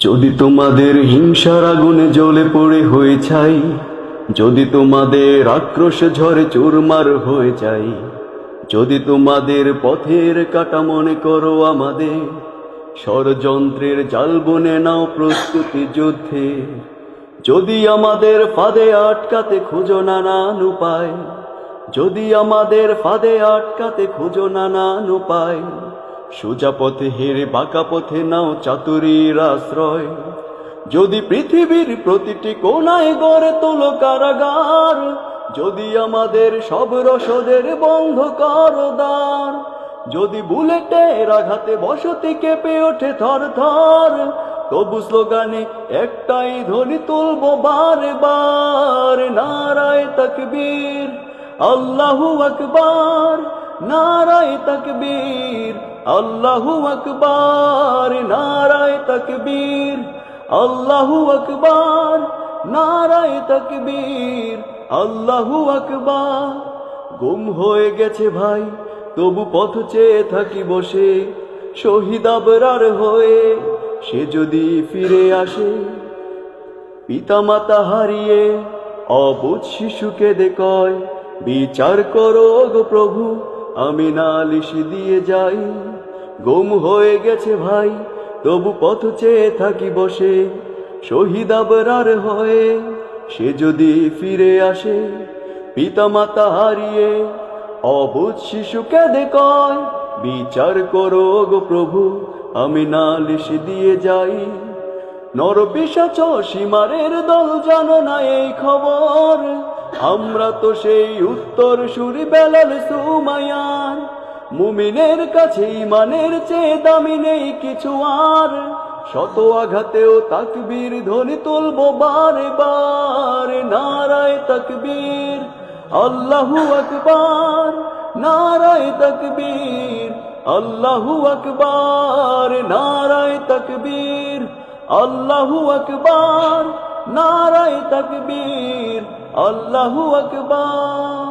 যদি তোমাদের হিংসার আগুনে জ্বলে পড়ে হয়ে ছাই, যদি তোমাদের আক্রোশে ঝড়ে চুরমার হয়ে যাই, যদি তোমাদের পথের কাটা মনে করো আমাদের, ষড়যন্ত্রের জাল বনে নাও প্রস্তুতি যুদ্ধে। যদি আমাদের ফাঁদে আটকাতে খুঁজো নানান উপায়, যদি আমাদের ফাঁদে আটকাতে খুঁজো নানান উপায়, সোজা পথে হেরে বাঁকা পথে নাও চাতুরীর আশ্রয়। যদি পৃথিবীর প্রতিটি কোণায় গড়ে তোলো কারাগার, যদি আমাদের সব রসদের বন্ধ করো দ্বার, যদি বুলেটের আঘাতে বসতি কেঁপে ওঠে থর থর, তবু স্লোগানে একটাই ধ্বনি তুলবো বারে বার, নারায়ে তাকবীর, আল্লাহু আকবার, নারায়ে তাকবীর, আল্লাহু আকবার, নারায়ে তাকবীর, আল্লাহু আকবার, নারায়ে তাকবীর, আল্লাহু আকবার। গুম হয়ে গেছে ভাই, তবু পথ চেয়ে থাকি বসে, শহীদ আবরার হয়ে সে যদি ফিরে আসে। পিতামাতা হারিয়ে অবুঝ শিশুকে দেখয়, বিচার করো গো প্রভু, আমি নালিশ দিয়ে যাই। গুম হয়ে গেছে ভাই, তবু পথ চেয়ে থাকি বসে, শহীদ আবরার হয়ে সে যদি ফিরে আসে। পিতামাতা হারিয়ে অবুঝ শিশুকে দেখয়, বিচার করো গো প্রভু, আমি নালিশ দিয়ে যাই। নরপিশাচ সীমারের দল জানো না এই খবর, আমরা তো সেই উত্তর সুরি বেলাল সুমাইয়ার। মুমিনের কাছে ঈমানের চেয়ে দামি নেই কিছু আর, শত আঘাতেও তাকবীর ধ্বনি তুলবো বারে বার, নারায়ে তাকবীর, আল্লাহু আকবার, নারায়ে তাকবীর, আল্লাহু আকবার, নারায়ে তাকবীর, আল্লাহু আকবার, নারায়ে তাকবীর, আল্লাহু আকবার।